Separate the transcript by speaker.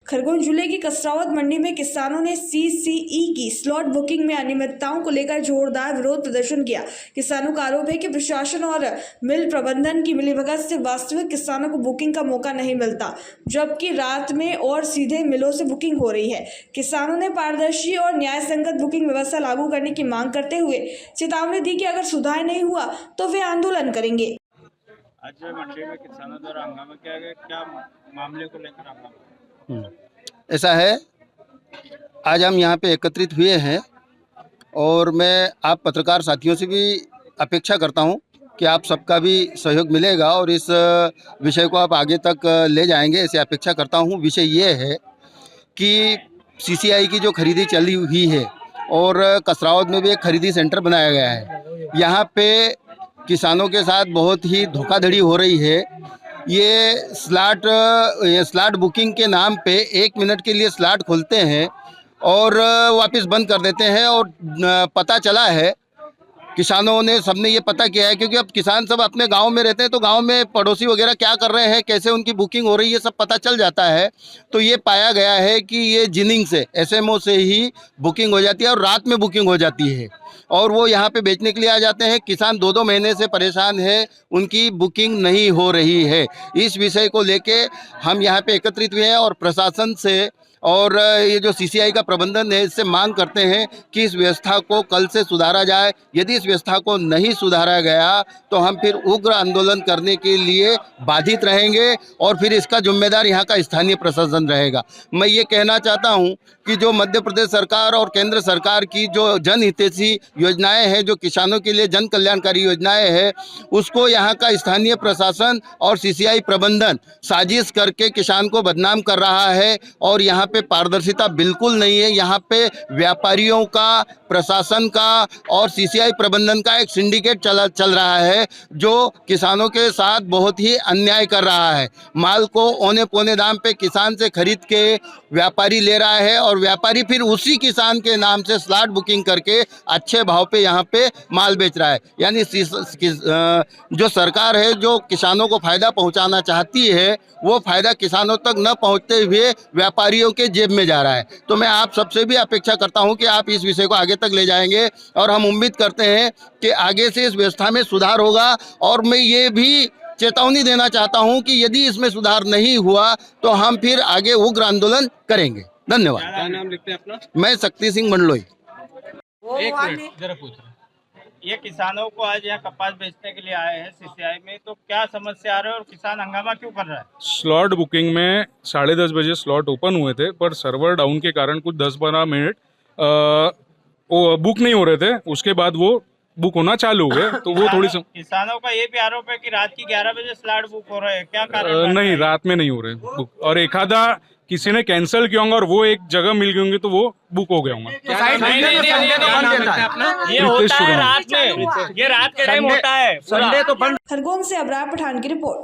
Speaker 1: खरगोन जिले की कसरावत मंडी में किसानों ने सीसीई की स्लॉट बुकिंग में अनियमितताओं को लेकर जोरदार विरोध प्रदर्शन किया। किसानों का आरोप है कि प्रशासन और मिल प्रबंधन की मिलीभगत से वास्तविक किसानों को बुकिंग का मौका नहीं मिलता, जबकि रात में और सीधे मिलों से बुकिंग हो रही है। किसानों ने पारदर्शी और न्याय संगत बुकिंग व्यवस्था लागू करने की मांग करते हुए चेतावनी दी कि अगर सुधार नहीं हुआ तो वे आंदोलन करेंगे।
Speaker 2: आज मंडी में किसानों द्वारा हंगामा किया गया, क्या मामले को लेकर हंगामा?
Speaker 3: ऐसा है, आज हम यहाँ पे एकत्रित हुए हैं और मैं आप पत्रकार साथियों से भी अपेक्षा करता हूँ कि आप सबका भी सहयोग मिलेगा और इस विषय को आप आगे तक ले जाएंगे, ऐसे अपेक्षा करता हूँ। विषय ये है कि सीसीआई की जो खरीदी चली हुई है और कसरावत में भी एक खरीदी सेंटर बनाया गया है, यहाँ पे किसानों के साथ बहुत ही धोखाधड़ी हो रही है। ये स्लॉट बुकिंग के नाम पे 1 मिनट के लिए स्लॉट खोलते हैं और वापस बंद कर देते हैं। और पता चला है, किसानों ने सबने ये पता किया है, क्योंकि अब किसान सब अपने गांव में रहते हैं तो गांव में पड़ोसी वगैरह क्या कर रहे हैं, कैसे उनकी बुकिंग हो रही है, सब पता चल जाता है। तो ये पाया गया है कि ये जिनिंग से, एसएमओ से ही बुकिंग हो जाती है और रात में बुकिंग हो जाती है और वो यहाँ पे बेचने के लिए आ जाते हैं। किसान 2-2 महीने से परेशान है, उनकी बुकिंग नहीं हो रही है। इस विषय को लेके हम यहाँ पे एकत्रित हुए हैं और प्रशासन से और ये जो सीसीआई का प्रबंधन है, इससे मांग करते हैं कि इस व्यवस्था को कल से सुधारा जाए। यदि इस व्यवस्था को नहीं सुधारा गया तो हम फिर उग्र आंदोलन करने के लिए बाधित रहेंगे और फिर इसका जिम्मेदार यहाँ का स्थानीय प्रशासन रहेगा। मैं ये कहना चाहता हूँ कि जो मध्य प्रदेश सरकार और केंद्र सरकार की जो जनहितैषी योजनाएं हैं, जो किसानों के लिए जन कल्याणकारी योजनाएं हैं, उसको यहाँ का स्थानीय प्रशासन और सीसीआई प्रबंधन साजिश करके किसान को बदनाम कर रहा है और यहाँ पे पारदर्शिता बिल्कुल नहीं है। यहाँ पे व्यापारियों का, प्रशासन का और सीसीआई प्रबंधन का एक सिंडिकेट चल रहा है, जो किसानों के साथ बहुत ही अन्याय कर रहा है। माल को औने पौने दाम पे किसान से खरीद के व्यापारी ले रहा है और व्यापारी फिर उसी किसान के नाम से स्लॉट बुकिंग करके अच्छे भाव पे यहाँ पे माल बेच रहा है। यानी जो सरकार है, जो किसानों को फ़ायदा पहुँचाना चाहती है, वो फ़ायदा किसानों तक न पहुँचते हुए व्यापारियों के जेब में जा रहा है। तो मैं आप सबसे भी अपेक्षा करता हूं कि आप इस विषय को आगे तक ले जाएंगे और हम उम्मीद करते हैं कि आगे से इस व्यवस्था में सुधार होगा। और मैं ये भी चेतावनी देना चाहता हूं कि यदि इसमें सुधार नहीं हुआ तो हम फिर आगे उग्र आंदोलन करेंगे। धन्यवाद।
Speaker 2: क्या नाम लिखते हैं अपना?
Speaker 3: मैं शक्ति सिंह मंडलोई।
Speaker 2: एक मिनट जरा पूछ रहे हैं। ये किसानों को आज यहाँ कपास बेचने के लिए आए हैं सीसीआई में, तो क्या समस्या आ रही है और किसान हंगामा क्यों कर रहा है?
Speaker 4: स्लॉट बुकिंग में 10:30 बजे स्लॉट ओपन हुए थे, पर सर्वर डाउन के कारण कुछ 10-12 मिनट वो बुक नहीं हो रहे थे। उसके बाद वो बुक होना चालू हो गए, तो वो थोड़ी
Speaker 2: किसानों का ये भी आरोप है कि रात की 11 बजे स्लॉट बुक हो रहे हैं, क्या कारण?
Speaker 4: नहीं, रात में नहीं हो रहे बुक, और एक आधा किसी ने कैंसिल किया होगा और वो एक जगह मिल गए होंगे तो वो बुक हो गया होगा।
Speaker 2: ये होता है रात में, ये रात के टाइम होता है।
Speaker 1: खरगोन से अबरार पठान की रिपोर्ट।